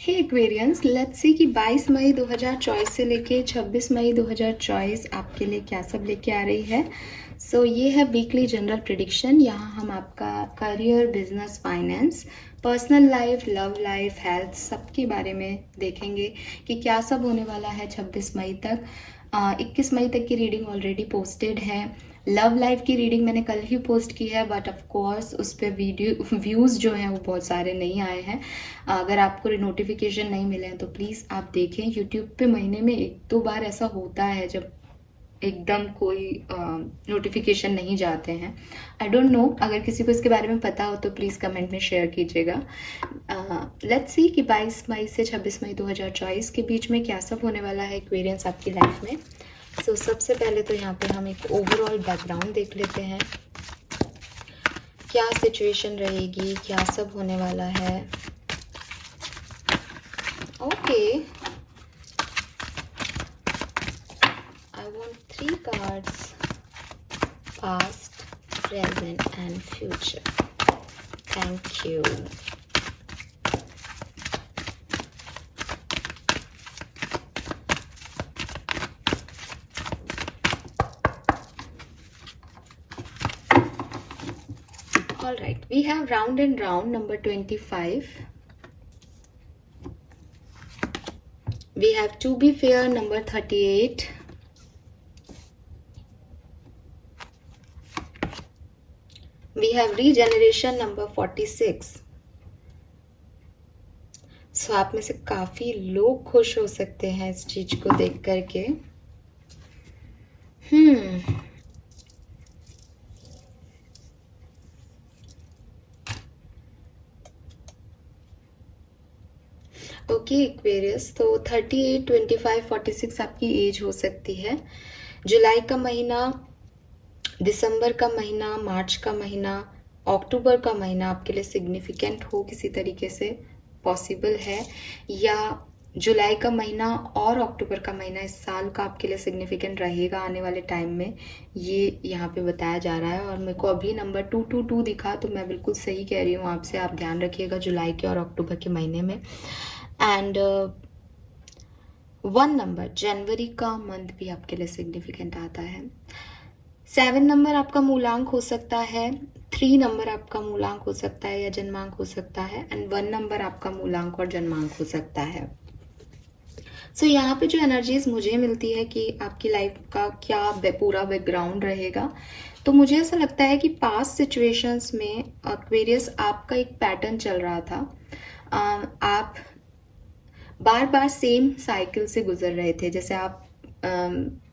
Hey Aquarians, let's see कि 22 मई 2024 से लेके 26 मई 2024 आपके लिए क्या सब लेके आ रही है। ये है वीकली जनरल प्रिडिक्शन। यहाँ हम आपका career, business, finance, personal life, love life, health सबके बारे में देखेंगे कि क्या सब होने वाला है 26 मई तक। 21 मई तक की रीडिंग ऑलरेडी पोस्टेड है। लव लाइफ की रीडिंग मैंने कल ही पोस्ट की है, बट ऑफ कोर्स उस पर वीडियो व्यूज़ जो हैं वो बहुत सारे नहीं आए हैं। अगर आपको नोटिफिकेशन नहीं मिले हैं तो प्लीज़ आप देखें। यूट्यूब पे महीने में 1-2 बार ऐसा होता है जब एकदम कोई नोटिफिकेशन नहीं जाते हैं। आई डोंट नो, अगर किसी को इसके बारे में पता हो तो प्लीज़ कमेंट में शेयर कीजिएगा। लेट्स सी कि 22 मई से 26 मई 2024 के बीच में क्या सब होने वाला है एक्वेरियंस आपकी लाइफ में। सबसे पहले तो यहाँ पे हम एक ओवरऑल बैकग्राउंड देख लेते हैं। क्या सिचुएशन रहेगी, क्या सब होने वाला है। Okay, I want 3 cards, past, present and future. Thank you. All right, we have round and round number 25. We have to be fair number 38. We have regeneration number 46. आप में से काफी लोग खुश हो सकते हैं इस चीज को देख करके। ओके एक्वेरियस, तो 38, 25, 46 आपकी एज हो सकती है। जुलाई का महीना, दिसंबर का महीना, मार्च का महीना, अक्टूबर का महीना आपके लिए सिग्निफिकेंट हो किसी तरीके से, पॉसिबल है। या जुलाई का महीना और अक्टूबर का महीना इस साल का आपके लिए सिग्निफिकेंट रहेगा आने वाले टाइम में, ये यहाँ पे बताया जा रहा है। और मेरे को अभी नंबर 222 दिखा, तो मैं बिल्कुल सही कह रही हूँ आपसे। आप ध्यान रखिएगा जुलाई के और अक्टूबर के महीने में। एंड 1 नंबर जनवरी का मंथ भी आपके लिए सिग्निफिकेंट आता है। 7 नंबर आपका मूलांक हो सकता है, 3 नंबर आपका मूलांक हो सकता है या जन्मांक हो सकता है, एंड 1 नंबर आपका मूलांक और जन्मांक हो सकता है। यहाँ पे जो एनर्जीज मुझे मिलती है कि आपकी लाइफ का क्या पूरा बैकग्राउंड रहेगा, तो मुझे ऐसा लगता है कि पास्ट सिचुएशंस में एक्वेरियस आपका एक पैटर्न चल रहा था। आप बार बार सेम साइकिल से गुजर रहे थे। जैसे आप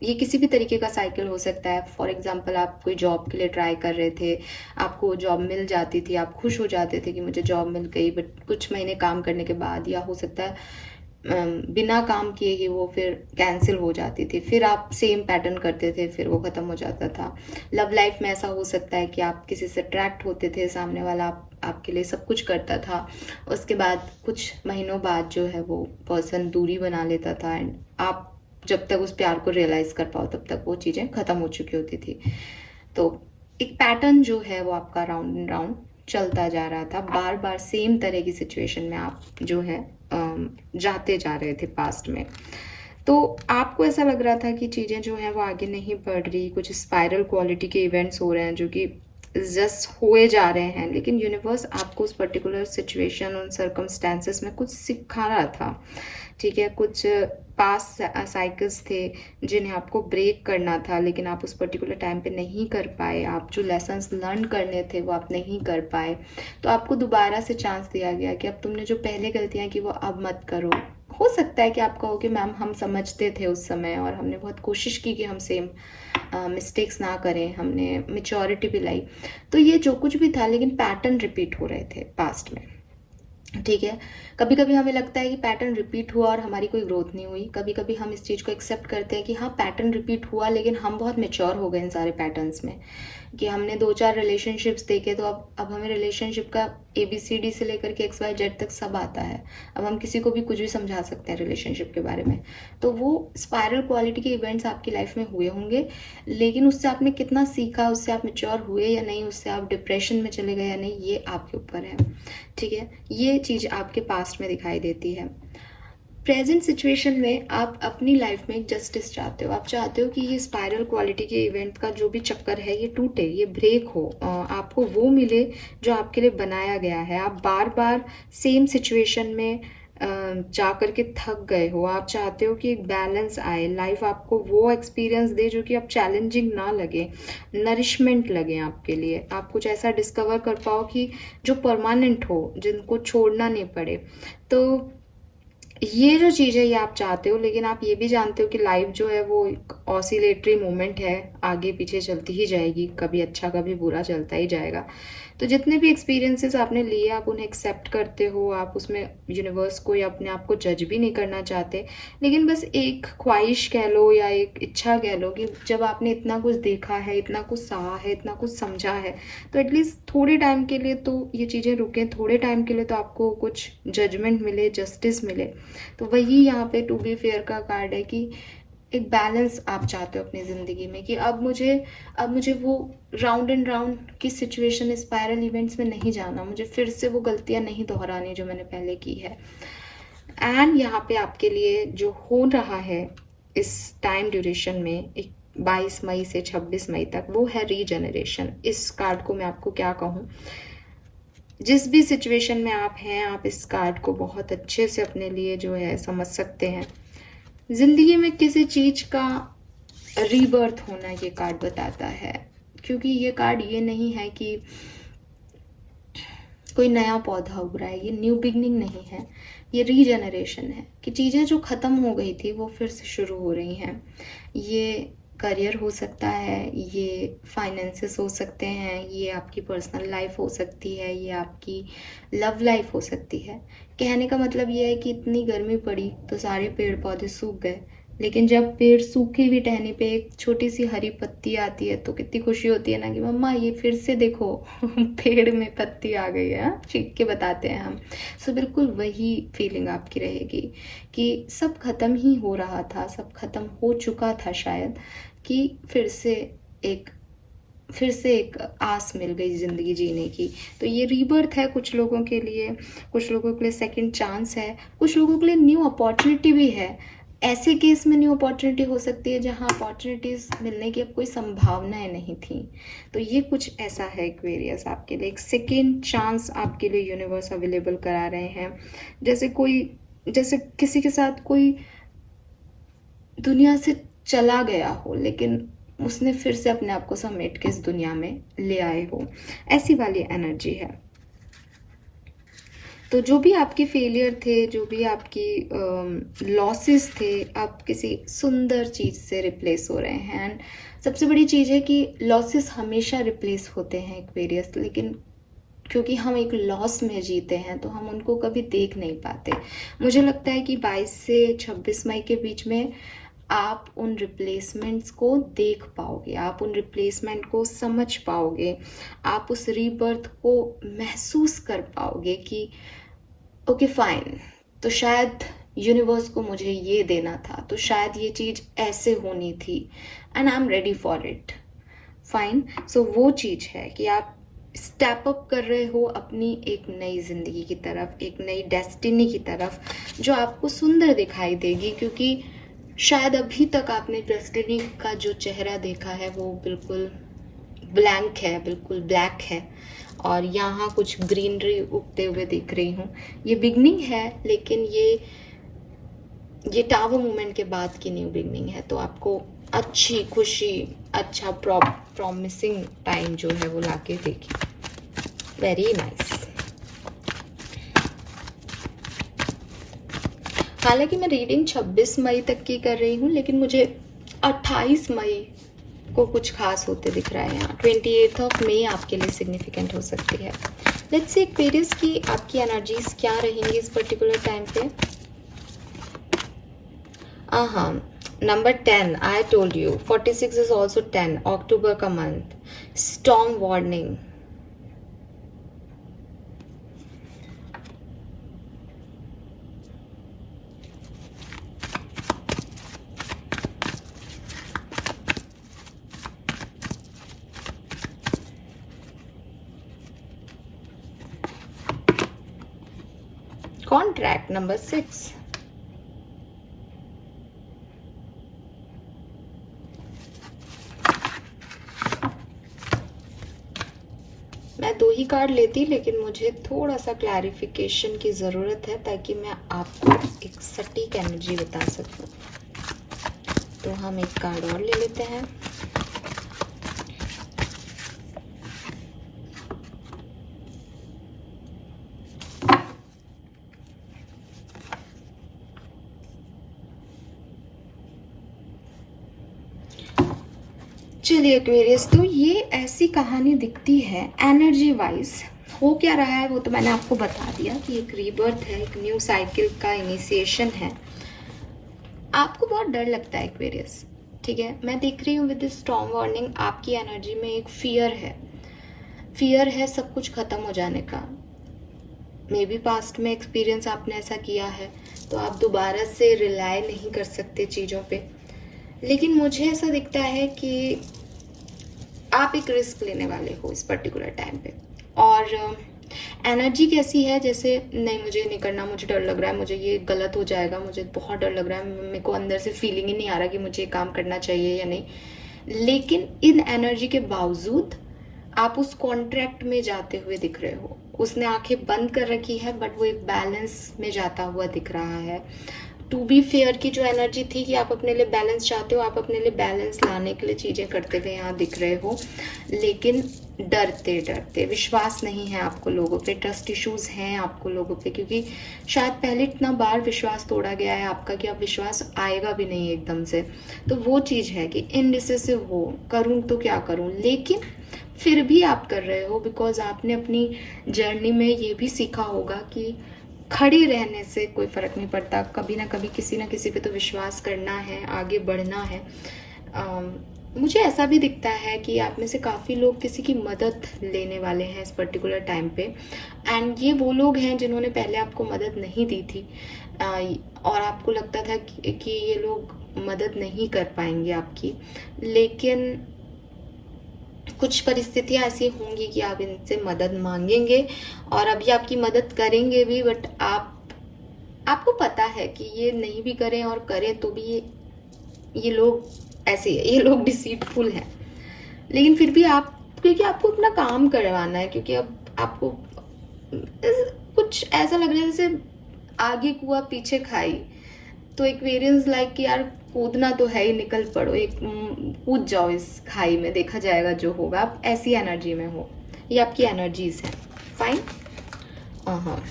ये किसी भी तरीके का साइकिल हो सकता है। फॉर एग्जांपल, आप कोई जॉब के लिए ट्राई कर रहे थे, आपको जॉब मिल जाती थी, आप खुश हो जाते थे कि मुझे जॉब मिल गई, बट कुछ महीने काम करने के बाद, या हो सकता है बिना काम किए ही वो फिर कैंसिल हो जाती थी, फिर आप सेम पैटर्न करते थे, फिर वो ख़त्म हो जाता था। लव लाइफ में ऐसा हो सकता है कि आप किसी से अट्रैक्ट होते थे, सामने वाला आपके लिए सब कुछ करता था, उसके बाद कुछ महीनों बाद जो है वो पर्सन दूरी बना लेता था, एंड आप जब तक उस प्यार को रियलाइज़ कर पाओ तब तक वो चीज़ें ख़त्म हो चुकी होती थी। तो एक पैटर्न जो है वो आपका राउंड एंड राउंड चलता जा रहा था। बार बार सेम तरह की सिचुएशन में आप जो है जाते जा रहे थे पास्ट में। तो आपको ऐसा लग रहा था कि चीज़ें जो हैं वो आगे नहीं बढ़ रही, कुछ स्पाइरल क्वालिटी के इवेंट्स हो रहे हैं जो कि जस्ट हुए जा रहे हैं, लेकिन यूनिवर्स आपको उस पर्टिकुलर सिचुएशन, उन सर्कमस्टेंसेस में कुछ सिखा रहा था। ठीक है, कुछ पास्ट साइकिल्स थे जिन्हें आपको ब्रेक करना था, लेकिन आप उस पर्टिकुलर टाइम पे नहीं कर पाए। आप जो लेसन्स लर्न करने थे वो आप नहीं कर पाए, तो आपको दोबारा से चांस दिया गया कि अब तुमने जो पहले गलतियां की वो अब मत करो। हो सकता है कि आप कहो कि मैम हम समझते थे उस समय और हमने बहुत कोशिश की कि हम सेम मिस्टेक्स ना करें, हमने मेच्योरिटी भी लाई। तो ये जो कुछ भी था, लेकिन पैटर्न रिपीट हो रहे थे पास्ट में। ठीक है, कभी कभी हमें लगता है कि पैटर्न रिपीट हुआ और हमारी कोई ग्रोथ नहीं हुई। कभी कभी हम इस चीज़ को एक्सेप्ट करते हैं कि हाँ पैटर्न रिपीट हुआ, लेकिन हम बहुत मेच्योर हो गए इन सारे पैटर्न्स में, कि हमने 2-4 रिलेशनशिप्स देखे, तो अब हमें रिलेशनशिप का ABCD से लेकर के XYZ तक सब आता है। अब हम किसी को भी कुछ भी समझा सकते हैं रिलेशनशिप के बारे में। तो वो स्पाइरल क्वालिटी के इवेंट्स आपकी लाइफ में हुए होंगे, लेकिन उससे आपने कितना सीखा, उससे आप मेच्योर हुए या नहीं, उससे आप डिप्रेशन में चले गए या नहीं, ये आपके ऊपर है। ठीक है, ये चीज़ आपके पास्ट में दिखाई देती है। प्रेजेंट सिचुएशन में आप अपनी लाइफ में एक जस्टिस चाहते हो। आप चाहते हो कि ये स्पाइरल क्वालिटी के इवेंट का जो भी चक्कर है ये टूटे, ये ब्रेक हो, आपको वो मिले जो आपके लिए बनाया गया है। आप बार बार सेम सिचुएशन में जा कर के थक गए हो। आप चाहते हो कि एक बैलेंस आए, लाइफ आपको वो एक्सपीरियंस दे जो कि आप चैलेंजिंग ना लगे, नरिशमेंट लगे आपके लिए। आप कुछ ऐसा डिस्कवर कर पाओ कि जो परमानेंट हो, जिनको छोड़ना नहीं पड़े। तो ये जो चीज़ है ये आप चाहते हो, लेकिन आप ये भी जानते हो कि लाइफ जो है वो एक ऑसिलेटरी मोमेंट है, आगे पीछे चलती ही जाएगी, कभी अच्छा कभी बुरा चलता ही जाएगा। तो जितने भी एक्सपीरियंसेस आपने लिए आप उन्हें एक्सेप्ट करते हो, आप उसमें यूनिवर्स को या अपने आप को जज भी नहीं करना चाहते, लेकिन बस एक ख्वाहिश कह लो या एक इच्छा कह लो कि जब आपने इतना कुछ देखा है, इतना कुछ सहा है, इतना कुछ समझा है, तो एटलीस्ट थोड़े टाइम के लिए तो ये चीज़ें रुकें, थोड़े टाइम के लिए तो आपको कुछ जजमेंट मिले, जस्टिस मिले। तो वही यहाँ पे टू बी फेयर का कार्ड है कि एक बैलेंस आप चाहते हो अपनी ज़िंदगी में कि अब मुझे वो राउंड एंड राउंड की सिचुएशन, स्पायरल इवेंट्स में नहीं जाना, मुझे फिर से वो गलतियाँ नहीं दोहरानी जो मैंने पहले की है। एंड यहाँ पे आपके लिए जो हो रहा है इस टाइम ड्यूरेशन में, 22 मई से 26 मई तक, वो है रीजनरेशन। इस कार्ड को मैं आपको क्या कहूँ, जिस भी सिचुएशन में आप हैं, आप इस कार्ड को बहुत अच्छे से अपने लिए जो है समझ सकते हैं। जिंदगी में किसी चीज का रीबर्थ होना ये कार्ड बताता है, क्योंकि ये कार्ड ये नहीं है कि कोई नया पौधा उग रहा है, ये न्यू बिगनिंग नहीं है, ये रीजनरेशन है कि चीज़ें जो ख़त्म हो गई थी वो फिर से शुरू हो रही हैं। ये करियर हो सकता है, ये फाइनेंसेस हो सकते हैं, ये आपकी पर्सनल लाइफ हो सकती है, ये आपकी लव लाइफ हो सकती है। कहने का मतलब ये है कि इतनी गर्मी पड़ी तो सारे पेड़ पौधे सूख गए, लेकिन जब पेड़ सूखे हुई टहनी पे एक छोटी सी हरी पत्ती आती है तो कितनी खुशी होती है ना कि मम्मा ये फिर से देखो पेड़ में पत्ती आ गई है, चीख के बताते हैं हम। सो बिल्कुल वही फीलिंग आपकी रहेगी कि सब खत्म ही हो रहा था, सब खत्म हो चुका था शायद, कि फिर से एक आस मिल गई ज़िंदगी जीने की। तो ये रीबर्थ है कुछ लोगों के लिए, कुछ लोगों के लिए सेकंड चांस है, कुछ लोगों के लिए न्यू अपॉर्चुनिटी भी है। ऐसे केस में न्यू अपॉर्चुनिटी हो सकती है जहाँ अपॉर्चुनिटीज़ मिलने की अब कोई संभावनाएं नहीं थी। तो ये कुछ ऐसा है एक्वेरियस आपके लिए, एक सेकेंड चांस आपके लिए यूनिवर्स अवेलेबल करा रहे हैं। जैसे किसी के साथ कोई दुनिया से चला गया हो, लेकिन उसने फिर से अपने आप को समेट के इस दुनिया में ले आए हो, ऐसी वाली एनर्जी है। तो जो भी आपके फेलियर थे, जो भी आपकी लॉसेस थे, आप किसी सुंदर चीज़ से रिप्लेस हो रहे हैं। एंड सबसे बड़ी चीज़ है कि लॉसेस हमेशा रिप्लेस होते हैं एक्वेरियस, लेकिन क्योंकि हम एक लॉस में जीते हैं तो हम उनको कभी देख नहीं पाते। मुझे लगता है कि 22 से 26 मई के बीच में आप उन रिप्लेसमेंट्स को देख पाओगे, आप उन रिप्लेसमेंट को समझ पाओगे, आप उस रीबर्थ को महसूस कर पाओगे कि ओके फाइन, तो शायद यूनिवर्स को मुझे ये देना था, तो शायद ये चीज़ ऐसे होनी थी, and I am ready for it. Fine. So वो चीज़ है कि आप स्टेप अप कर रहे हो अपनी एक नई ज़िंदगी की तरफ, एक नई डेस्टिनी की तरफ, जो आपको सुंदर दिखाई देगी, क्योंकि शायद अभी तक आपने डेस्टिनी का जो चेहरा देखा है वो बिल्कुल ब्लैंक है, बिल्कुल ब्लैक है, और यहाँ कुछ ग्रीनरी उगते हुए दिख रही हूँ। ये बिगनिंग है, लेकिन ये टावर मूवमेंट के बाद की न्यू बिगनिंग है। तो आपको अच्छी खुशी, अच्छा प्रॉमिसिंग टाइम जो है वो लाके देगी। Very nice. हालांकि मैं रीडिंग 26 मई तक की कर रही हूँ, लेकिन मुझे 28 मई को कुछ खास होते दिख रहा है यहाँ। 28 मई आपके लिए सिग्निफिकेंट हो सकती है। लेट्स सी एक्वेरियस की आपकी एनर्जीज क्या रहेंगी इस पर्टिकुलर टाइम पे। हाँ, number 10, I told you 46 is also 10, अक्टूबर का month, storm warning. Contract number 6। मैं 2 ही कार्ड लेती, लेकिन मुझे थोड़ा सा क्लैरिफिकेशन की ज़रूरत है ताकि मैं आपको एक सटीक एनर्जी बता सकूं। तो हम एक कार्ड और ले लेते हैं। चलिए एक्वेरियस, तो ये ऐसी कहानी दिखती है एनर्जी वाइज। हो क्या रहा है वो तो मैंने आपको बता दिया कि एक रीबर्थ है, एक न्यू साइकिल का इनिशिएशन है। आपको बहुत डर लगता है एक्वेरियस, ठीक है। मैं देख रही हूँ विद दिस स्टॉर्म वार्निंग आपकी एनर्जी में एक फियर है। फियर है सब कुछ खत्म हो जाने का। मे बी पास्ट में एक्सपीरियंस आपने ऐसा किया है, तो आप दोबारा से रिलाय नहीं कर सकते चीज़ों पे। लेकिन मुझे ऐसा दिखता है कि आप एक रिस्क लेने वाले हो इस पर्टिकुलर टाइम पे। और एनर्जी कैसी है, जैसे नहीं मुझे नहीं करना, मुझे डर लग रहा है, मुझे ये गलत हो जाएगा, मुझे बहुत डर लग रहा है, मेरे को अंदर से फीलिंग ही नहीं आ रहा कि मुझे ये काम करना चाहिए या नहीं। लेकिन इन एनर्जी के बावजूद आप उस कॉन्ट्रैक्ट में जाते हुए दिख रहे हो। उसने आंखें बंद कर रखी है, बट वो एक बैलेंस में जाता हुआ दिख रहा है। टू बी फेयर की जो एनर्जी थी कि आप अपने लिए बैलेंस चाहते हो, आप अपने लिए बैलेंस लाने के लिए चीज़ें करते हुए यहाँ दिख रहे हो। लेकिन डरते डरते, विश्वास नहीं है आपको लोगों पे, ट्रस्ट इश्यूज हैं आपको लोगों पे, क्योंकि शायद पहले इतना बार विश्वास तोड़ा गया है आपका कि अब विश्वास आएगा भी नहीं एकदम से। तो वो चीज़ है कि इनडिसिसिव हो, करूँ तो क्या करूँ, लेकिन फिर भी आप कर रहे हो बिकॉज आपने अपनी जर्नी में ये भी सीखा होगा कि खड़े रहने से कोई फर्क नहीं पड़ता, कभी ना कभी किसी ना किसी पे तो विश्वास करना है, आगे बढ़ना है। मुझे ऐसा भी दिखता है कि आप में से काफ़ी लोग किसी की मदद लेने वाले हैं इस पर्टिकुलर टाइम पे। एंड ये वो लोग हैं जिन्होंने पहले आपको मदद नहीं दी थी, और आपको लगता था कि ये लोग मदद नहीं कर पाएंगे आपकी। लेकिन कुछ परिस्थितियां ऐसी होंगी कि आप इनसे मदद मांगेंगे और अभी आपकी मदद करेंगे भी, बट आपको पता है कि ये नहीं भी करें और करें तो भी ये लोग ऐसे है, ये लोग डिसीटफुल हैं। लेकिन फिर भी आप, क्योंकि आपको अपना काम करवाना है, क्योंकि अब आपको कुछ ऐसा लग रहा है जैसे आगे कुआ पीछे खाई। तो एक्वेरियंस लाइक कि यार कूदना तो है ही, निकल पड़ो, एक कूद जाओ इस खाई में, देखा जाएगा जो होगा। आप ऐसी एनर्जी में हो, ये आपकी एनर्जीज हैं। फाइन। हाँ,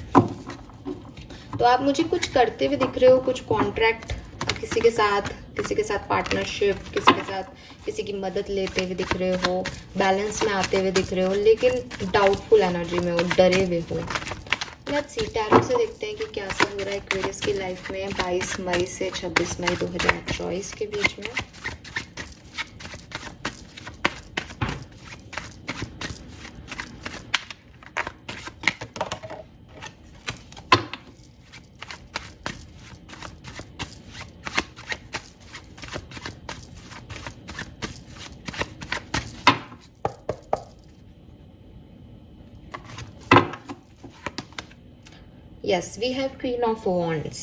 तो आप मुझे कुछ करते हुए दिख रहे हो, कुछ कॉन्ट्रैक्ट किसी के साथ पार्टनरशिप, किसी की मदद लेते हुए दिख रहे हो, बैलेंस में आते हुए दिख रहे हो, लेकिन डाउटफुल एनर्जी में हो, डरे हुए हो। लेट्स सी, टैरो से देखते हैं कि क्या सब हो रहा है एक्वेरियस की लाइफ में 22 मई से 26 मई 2024 के बीच में। Yes, we have queen of wands.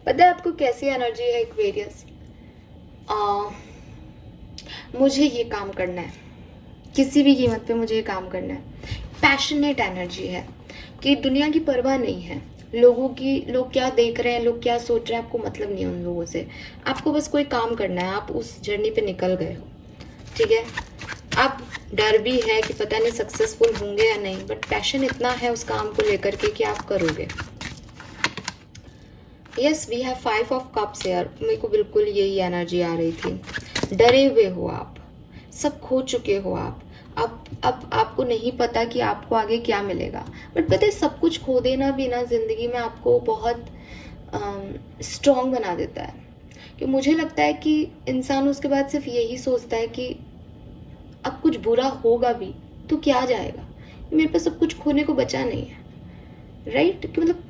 पता है आपको कैसी एनर्जी है एक्वेरियस? मुझे ये काम करना है, किसी भी कीमत पे मुझे ये काम करना है। पैशनेट एनर्जी है कि दुनिया की परवाह नहीं है लोगों की, लोग क्या देख रहे हैं, लोग क्या सोच रहे हैं, आपको मतलब नहीं है उन लोगों से। आपको बस कोई काम करना है, आप उस जर्नी पे निकल गए हो, ठीक है। अब डर भी है कि पता नहीं सक्सेसफुल होंगे या नहीं, बट पैशन इतना है उस काम को लेकर के कि आप करोगे। Yes, we have 5 of cups यार। मेरे को बिल्कुल यही एनर्जी आ रही थी। डरे हुए हो आप, सब खो चुके हो आप। अब आपको नहीं पता कि आपको आगे क्या मिलेगा, बट पता है सब कुछ खो देना भी ना जिंदगी में आपको बहुत स्ट्रॉन्ग बना देता है। कि मुझे लगता है कि इंसान उसके बाद सिर्फ यही सोचता है कि अब कुछ बुरा होगा भी तो क्या जाएगा, मेरे पास सब कुछ खोने को बचा नहीं है, राइट। कि मतलब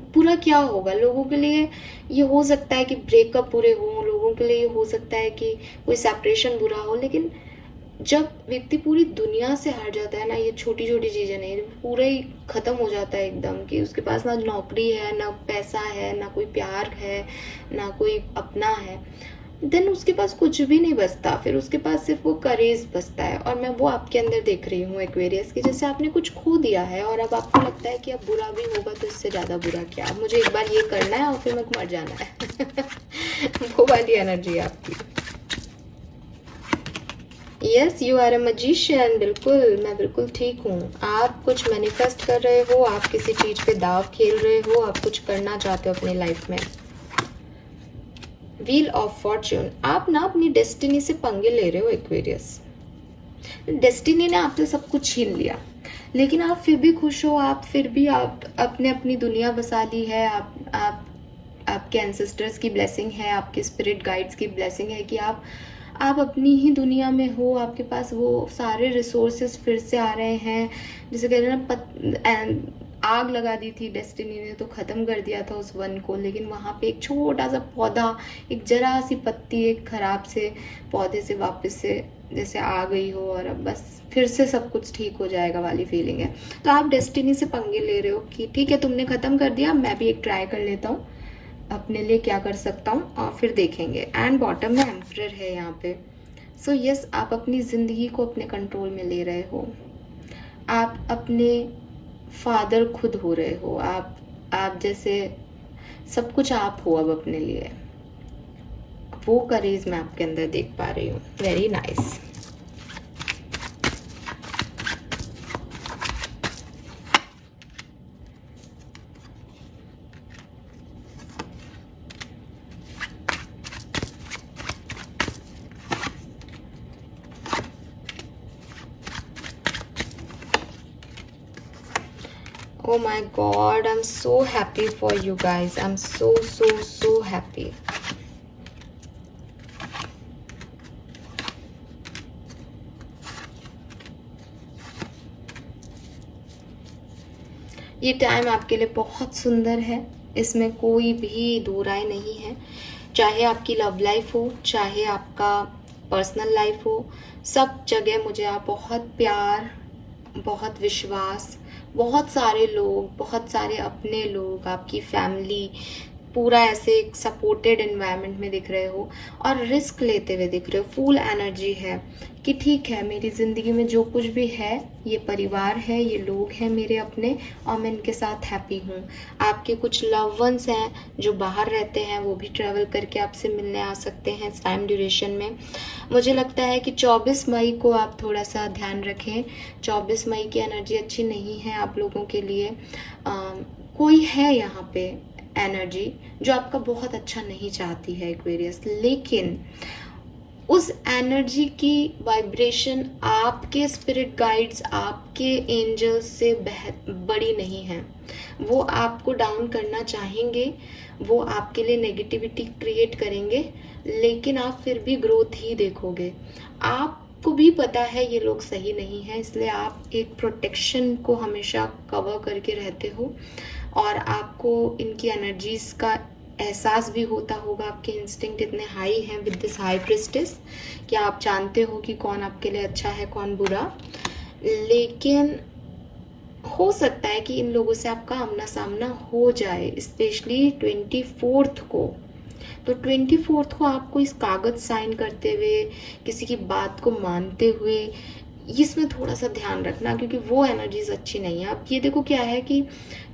पूरा क्या होगा लोगों के लिए। ये हो सकता है कि ब्रेकअप बुरे हो, लोगों के लिए ये हो सकता है कि कोई सेपरेशन बुरा हो, लेकिन जब व्यक्ति पूरी दुनिया से हार जाता है ना, ये छोटी छोटी चीज़ें नहीं, पूरा ही ख़त्म हो जाता है एकदम, कि उसके पास ना नौकरी है, ना पैसा है, ना कोई प्यार है, ना कोई अपना है, देन उसके पास कुछ भी नहीं बचता, फिर उसके पास सिर्फ वो करेज बचता है। और मैं वो आपके अंदर देख रही हूँ एक्वेरियस की, जैसे आपने कुछ खो दिया है और अब आपको लगता है कि अब बुरा भी होगा तो इससे ज़्यादा बुरा क्या, अब मुझे एक बार ये करना है और फिर मेरे को मर जाना है। वो वाली एनर्जी है आपकी। Yes, you are a magician. बिल्कुल, मैं बिल्कुल ठीक हूँ। आप कुछ मैनिफेस्ट कर रहे हो, आप किसी चीज़ पे दाव खेल रहे हो, आप कुछ करना चाहते हो अपनी लाइफ में। व्हील ऑफ फॉर्च्यून, आप ना अपनी डेस्टिनी से पंगे ले रहे हो एक्वेरियस। डेस्टिनी ने आपसे सब कुछ छीन लिया, लेकिन आप फिर भी खुश हो, आप फिर भी आप अपने अपनी दुनिया बसा ली है। आप आपके एंसेस्टर्स की ब्लेसिंग है, आपके स्पिरिट गाइड्स की ब्लेसिंग है कि आप अपनी ही दुनिया में हो, आपके पास वो सारे रिसोर्सेज फिर से आ रहे हैं। जैसे कहते हैं ना, आग लगा दी थी डेस्टिनी ने, तो ख़त्म कर दिया था उस वन को, लेकिन वहाँ पे एक छोटा सा पौधा, एक जरा सी पत्ती एक खराब से पौधे से वापस से जैसे आ गई हो, और अब बस फिर से सब कुछ ठीक हो जाएगा वाली फीलिंग है। तो आप डेस्टिनी से पंगे ले रहे हो कि ठीक है, तुमने ख़त्म कर दिया, मैं भी एक ट्राई कर लेता हूँ अपने लिए क्या कर सकता हूँ, और फिर देखेंगे। एंड बॉटम में एम्परर है यहाँ पे। सो यस, आप अपनी ज़िंदगी को अपने कंट्रोल में ले रहे हो, आप अपने फादर खुद हो रहे हो, आप जैसे सब कुछ आप हो अब अपने लिए। वो करेज मैं आपके अंदर देख पा रही हूँ। Very nice. Oh my God, I'm so happy for you guys. I'm so happy. ये टाइम आपके लिए बहुत सुंदर है, इसमें कोई भी दो राय नहीं है। चाहे आपकी लव लाइफ हो, चाहे आपका पर्सनल लाइफ हो, सब जगह मुझे आप बहुत प्यार, बहुत विश्वास, बहुत सारे लोग, बहुत सारे अपने लोग, आपकी फैमिली, पूरा ऐसे एक सपोर्टेड एनवायरनमेंट में दिख रहे हो, और रिस्क लेते हुए दिख रहे हो। फुल एनर्जी है कि ठीक है, मेरी ज़िंदगी में जो कुछ भी है, ये परिवार है, ये लोग हैं मेरे अपने, और मैं इनके साथ हैप्पी हूँ। आपके कुछ लव वंस हैं जो बाहर रहते हैं, वो भी ट्रैवल करके आपसे मिलने आ सकते हैं इस टाइम ड्यूरेशन में। मुझे लगता है कि 24 मई को आप थोड़ा सा ध्यान रखें। 24 मई की एनर्जी अच्छी नहीं है आप लोगों के लिए। कोई है यहाँ पे एनर्जी जो आपका बहुत अच्छा नहीं चाहती है एक्वेरियस, लेकिन उस एनर्जी की वाइब्रेशन आपके स्पिरिट गाइड्स, आपके एंजल्स से बड़ी नहीं है। वो आपको डाउन करना चाहेंगे, वो आपके लिए नेगेटिविटी क्रिएट करेंगे, लेकिन आप फिर भी ग्रोथ ही देखोगे। आपको भी पता है ये लोग सही नहीं है, इसलिए आप एक प्रोटेक्शन को हमेशा कवर करके रहते हो, और आपको इनकी एनर्जीज का एहसास भी होता होगा। आपके इंस्टिंक्ट इतने हाई हैं विद दिस हाई प्रिस्टेस कि आप जानते हो कि कौन आपके लिए अच्छा है, कौन बुरा। लेकिन हो सकता है कि इन लोगों से आपका आमना सामना हो जाए, स्पेशली 24th को। तो 24th को आपको इस कागज़ साइन करते हुए, किसी की बात को मानते हुए, इसमें थोड़ा सा ध्यान रखना, क्योंकि वो एनर्जीज अच्छी नहीं है। अब ये देखो क्या है कि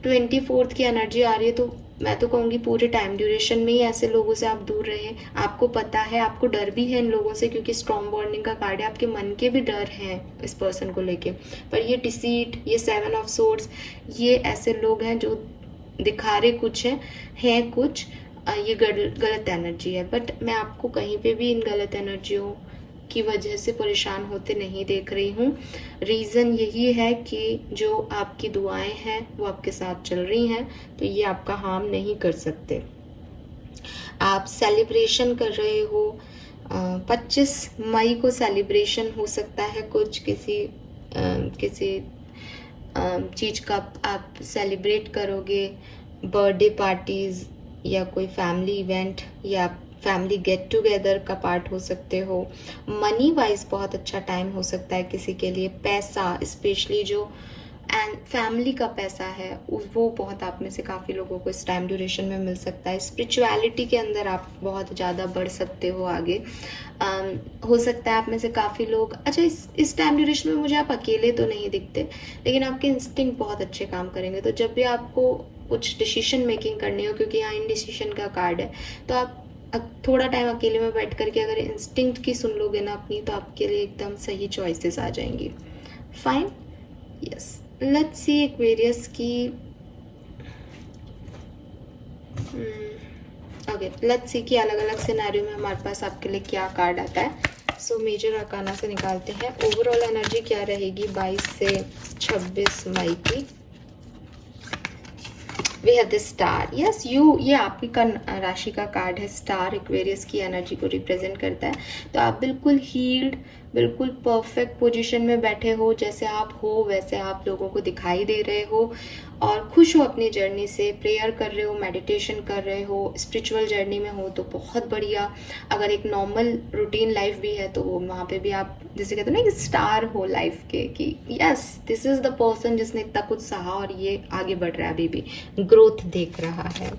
24th की एनर्जी आ रही है, तो मैं तो कहूँगी पूरे टाइम ड्यूरेशन में ही ऐसे लोगों से आप दूर रहें। आपको पता है, आपको डर भी है इन लोगों से, क्योंकि स्ट्रॉन्ग बॉन्डिंग का कार्ड है, आपके मन के भी डर हैं इस पर्सन को लेके। पर ये डिसीट, ये 7 ऑफ सोर्ड्स, ये ऐसे लोग हैं जो दिखा रहे कुछ है कुछ, ये गलत एनर्जी है। बट मैं आपको कहीं पे भी इन गलत एनर्जियों की वजह से परेशान होते नहीं देख रही हूँ। रीज़न यही है कि जो आपकी दुआएं हैं वो आपके साथ चल रही हैं, तो ये आपका हार्म नहीं कर सकते। आप सेलिब्रेशन कर रहे हो, 25 मई को सेलिब्रेशन हो सकता है, कुछ किसी चीज़ का आप सेलिब्रेट करोगे, बर्थडे पार्टीज़ या कोई फैमिली इवेंट, या फैमिली गेट टुगेदर का पार्ट हो सकते हो। मनी वाइज बहुत अच्छा टाइम हो सकता है किसी के लिए। पैसा स्पेशली जो एंड फैमिली का पैसा है वो बहुत आप में से काफ़ी लोगों को इस टाइम ड्यूरेशन में मिल सकता है। स्पिरिचुअलिटी के अंदर आप बहुत ज़्यादा बढ़ सकते हो आगे। हो सकता है आप में से काफ़ी लोग, अच्छा इस टाइम ड्यूरेशन में मुझे आप अकेले तो नहीं दिखते, लेकिन आपके इंस्टिंक्ट बहुत अच्छे काम करेंगे। तो जब भी आपको कुछ डिसीजन मेकिंग करनी हो, क्योंकि यहाँ इंडिसीजन का कार्ड है, तो आप थोड़ा टाइम अकेले में बैठ करके अगर इंस्टिंक्ट की सुन लोगे ना अपनी, तो आपके लिए एकदम सही चॉइसेस आ जाएंगी। Fine, yes, let's see Aquarius की। ओके, लेट्स सी कि अलग अलग सिनेरियो में हमारे पास आपके लिए क्या कार्ड आता है। सो मेजर अरकाना से निकालते हैं ओवरऑल एनर्जी क्या रहेगी 22 से 26 मई की। We have the star, yes you, ये आपकी राशि का कार्ड है। स्टार एक्वेरियस की एनर्जी को रिप्रेजेंट करता है। तो आप बिल्कुल हील्ड, बिल्कुल परफेक्ट पोजीशन में बैठे हो, जैसे आप हो वैसे आप लोगों को दिखाई दे रहे हो और खुश हो अपनी जर्नी से। प्रेयर कर रहे हो, मेडिटेशन कर रहे हो, स्पिरिचुअल जर्नी में हो तो बहुत बढ़िया। अगर एक नॉर्मल रूटीन लाइफ भी है तो वो वहाँ पे भी आप जैसे कहते हो ना कि स्टार हो लाइफ के, कि yes this is the person जिसने इतना कुछ सहा और ये आगे बढ़ रहा है, अभी भी ग्रोथ देख रहा है।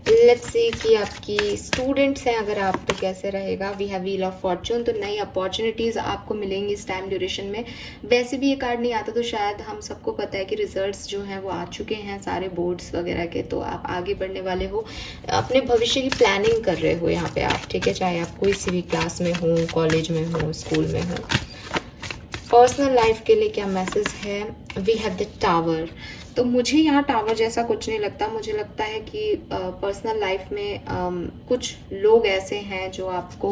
लेट्स सी कि आपकी स्टूडेंट्स हैं अगर आप, तो कैसे रहेगा। We have wheel of fortune, तो नई अपॉर्चुनिटीज़ आपको मिलेंगी इस टाइम ड्यूरेशन में। वैसे भी ये कार्ड नहीं आता तो शायद हम सबको पता है कि रिजल्ट्स जो हैं वो आ चुके हैं सारे बोर्ड्स वगैरह के, तो आप आगे बढ़ने वाले हो, अपने भविष्य की प्लानिंग कर रहे हो यहाँ पे आप, ठीक है, चाहे आप कोई सी भी क्लास में हो, कॉलेज में हो, स्कूल में हो। पर्सनल लाइफ के लिए क्या मैसेज है। वी हैव द टावर, तो मुझे यहाँ टावर जैसा कुछ नहीं लगता। मुझे लगता है कि पर्सनल लाइफ में कुछ लोग ऐसे हैं जो आपको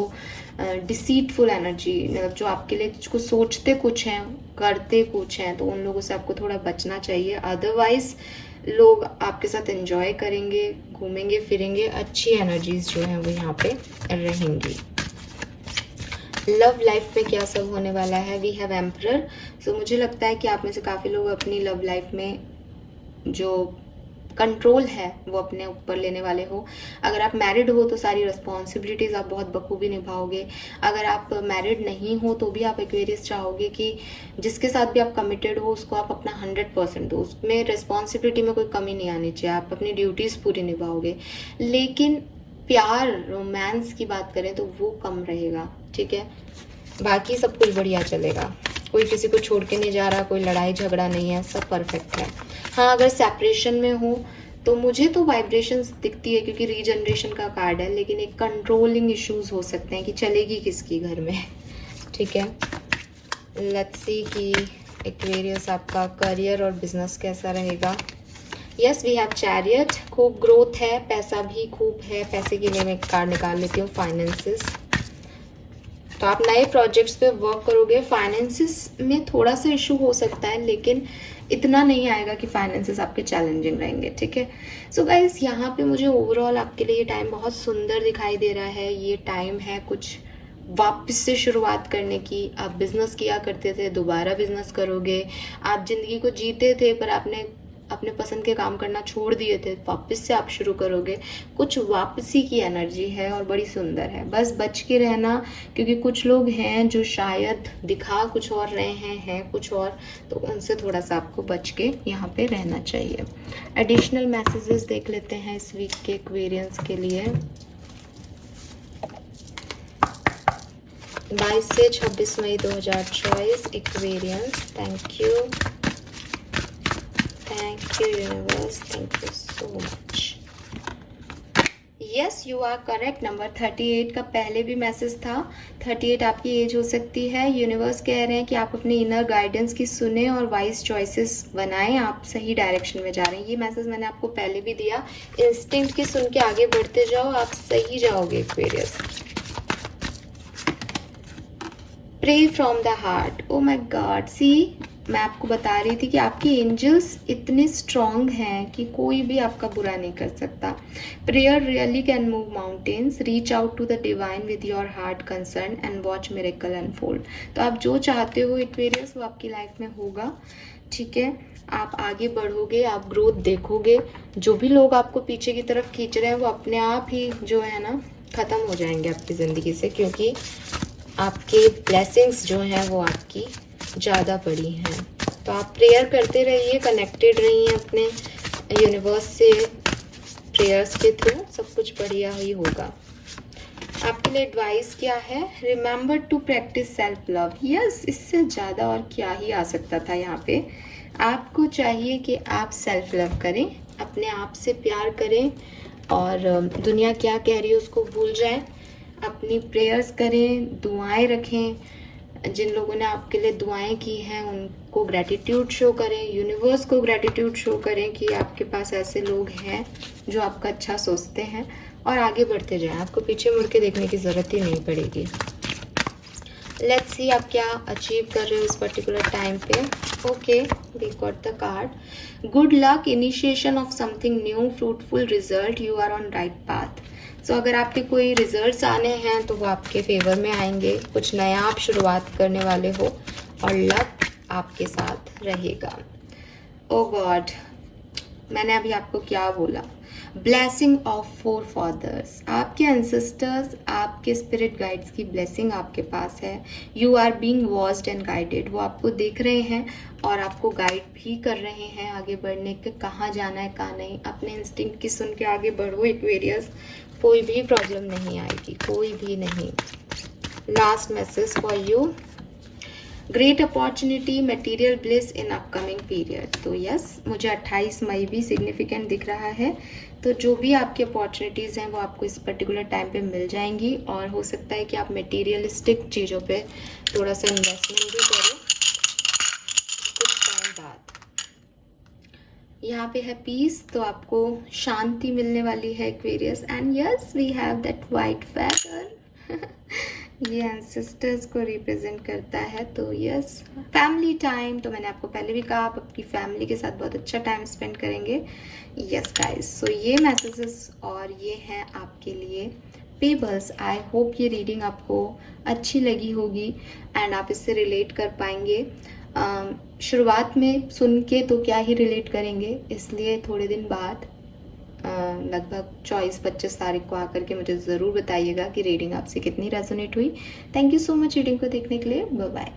डिसीटफुल एनर्जी, मतलब जो आपके लिए कुछ सोचते कुछ हैं करते कुछ हैं, तो उन लोगों से आपको थोड़ा बचना चाहिए। अदरवाइज लोग आपके साथ एंजॉय करेंगे, घूमेंगे फिरेंगे, अच्छी एनर्जीज जो हैं वो यहाँ पे रहेंगी। लव लाइफ में क्या सब होने वाला है। वी हैव एम्परर, सो मुझे लगता है कि आप में से काफ़ी लोग अपनी लव लाइफ में जो कंट्रोल है वो अपने ऊपर लेने वाले हो। अगर आप मैरिड हो तो सारी रिस्पॉन्सिबिलिटीज़ आप बहुत बखूबी निभाओगे। अगर आप मैरिड नहीं हो तो भी आप एक्वेरियस चाहोगे कि जिसके साथ भी आप कमिटेड हो उसको आप अपना 100% दो, उसमें रिस्पॉन्सिबिलिटी में कोई कमी नहीं आनी चाहिए, आप अपनी ड्यूटीज़ पूरी निभाओगे। लेकिन प्यार रोमांस की बात करें तो वो कम रहेगा, ठीक है, बाकी सब कुछ बढ़िया चलेगा। कोई किसी को छोड़ के नहीं जा रहा, कोई लड़ाई झगड़ा नहीं है, सब परफेक्ट है। हाँ, अगर सेपरेशन में हो तो मुझे तो वाइब्रेशंस दिखती है क्योंकि रीजनरेशन का कार्ड है, लेकिन एक कंट्रोलिंग इश्यूज हो सकते हैं कि चलेगी किसकी घर में, ठीक है। लेट्स सी कि एक्वेरियस आपका करियर और बिजनेस कैसा रहेगा। यस, वी हैव चैरियट, खूब ग्रोथ है, पैसा भी खूब है। पैसे के लिए मैं कार्ड निकाल लेती हूँ, फाइनेंसेस। तो आप नए प्रोजेक्ट्स पे वर्क करोगे। फाइनेंसेस में थोड़ा सा इशू हो सकता है, लेकिन इतना नहीं आएगा कि फाइनेंसेस आपके चैलेंजिंग रहेंगे, ठीक है। सो गाइस, यहाँ पे मुझे ओवरऑल आपके लिए ये टाइम बहुत सुंदर दिखाई दे रहा है। ये टाइम है कुछ वापस से शुरुआत करने की। आप बिजनेस किया करते थे, दोबारा बिजनेस करोगे। आप जिंदगी को जीते थे पर आपने अपने पसंद के काम करना छोड़ दिए थे, वापस से आप शुरू करोगे। कुछ वापसी की एनर्जी है और बड़ी सुंदर है। बस बच के रहना, क्योंकि कुछ लोग हैं जो शायद दिखा कुछ और रहे हैं कुछ और, तो उनसे थोड़ा सा आपको बच के यहाँ पे रहना चाहिए। एडिशनल मैसेजेस देख लेते हैं इस वीक के एक्वेरियंस के लिए। 22 से 26 मई 2024 aquarians. Thank you, thank you universe, thank you so much. Yes, you are correct. Number 38 का पहले भी मैसेज था। 38 आपकी एज हो सकती है। यूनिवर्स कह रहे हैं कि आप अपने इनर गाइडेंस की सुने और वाइज चॉइसेस बनाएं। आप सही डायरेक्शन में जा रहे हैं। ये मैसेज मैंने आपको पहले भी दिया। इंस्टिंक्ट की सुन के आगे बढ़ते जाओ, आप सही जाओगे Aquarius. Pray from the heart. Oh my god, see मैं आपको बता रही थी कि आपकी एंजल्स इतने स्ट्रॉन्ग हैं कि कोई भी आपका बुरा नहीं कर सकता। Prayer really can move mountains. Reach out to the divine with your heart concern and watch miracle unfold. तो आप जो चाहते हो एक्वेरियस वो आपकी लाइफ में होगा। ठीक है, आप आगे बढ़ोगे, आप ग्रोथ देखोगे, जो भी लोग आपको पीछे की तरफ खींच रहे हैं वो अपने आप ही जो है ना ख़त्म हो जाएंगे आपकी ज़िंदगी से, क्योंकि आपके ब्लेसिंग्स जो हैं वो आपकी ज़्यादा बड़ी हैं। तो आप प्रेयर करते रहिए, कनेक्टेड रहिए अपने यूनिवर्स से, प्रेयर्स के थ्रू सब कुछ बढ़िया ही होगा। आपके लिए एडवाइस क्या है? Remember to practice self love. Yes, इससे ज़्यादा और क्या ही आ सकता था यहाँ पे। आपको चाहिए कि आप सेल्फ लव करें, अपने आप से प्यार करें और दुनिया क्या कह रही है उसको भूल जाएं, अपनी प्रेयर्स करें, दुआएं रखें, जिन लोगों ने आपके लिए दुआएं की हैं उनको ग्रैटिट्यूड शो करें, यूनिवर्स को ग्रैटिट्यूड शो करें कि आपके पास ऐसे लोग हैं जो आपका अच्छा सोचते हैं, और आगे बढ़ते जाएं। आपको पीछे मुड़ के देखने की ज़रूरत ही नहीं पड़ेगी। लेट्स सी आप क्या अचीव कर रहे हो इस पर्टिकुलर टाइम पे। Okay, we got the card. Good luck, initiation of something new, fruitful result, you are on right path. So अगर आपके कोई रिजल्ट्स आने हैं तो वो आपके फेवर में आएंगे, कुछ नया आप शुरुआत करने वाले हो और लक आपके साथ रहेगा। ओ गॉड, मैंने अभी आपको क्या बोला? ब्लेसिंग ऑफ फोर फादर्स, आपके एंसेस्टर्स, आपके स्पिरिट गाइड्स की ब्लेसिंग आपके पास है। You are being watched and guided, वो आपको देख रहे हैं और आपको गाइड भी कर रहे हैं आगे बढ़ने के, कहाँ जाना है कहाँ नहीं। अपने इंस्टिंक्ट की सुन के आगे बढ़ो एक्वेरियस, कोई भी प्रॉब्लम नहीं आएगी, कोई भी नहीं। Last message for you, great opportunity, material bliss in upcoming period. तो यस, मुझे 28 मई भी सिग्निफिकेंट दिख रहा है। तो जो भी आपकी अपॉर्चुनिटीज़ हैं वो आपको इस पर्टिकुलर टाइम पे मिल जाएंगी, और हो सकता है कि आप मटेरियलिस्टिक चीज़ों पे थोड़ा सा इन्वेस्टमेंट भी करें कुछ टाइम बाद। यहाँ पे है पीस, तो आपको शांति मिलने वाली है aquarius. And yes, we have that white feather ये एंसेस्टर्स को रिप्रेजेंट करता है। तो यस, फैमिली टाइम, तो मैंने आपको पहले भी कहा आप अपनी फैमिली के साथ बहुत अच्छा टाइम स्पेंड करेंगे। यस गाइस, सो ये मैसेजेस और ये हैं आपके लिए पेबल्स। आई होप ये रीडिंग आपको अच्छी लगी होगी एंड आप इससे रिलेट कर पाएंगे। शुरुआत में सुन के तो क्या ही रिलेट करेंगे, इसलिए थोड़े दिन बाद लगभग 24-25 तारीख को आकर के मुझे ज़रूर बताइएगा कि रीडिंग आपसे कितनी रेजोनेट हुई। Thank you so much reading को देखने के लिए। Bye bye.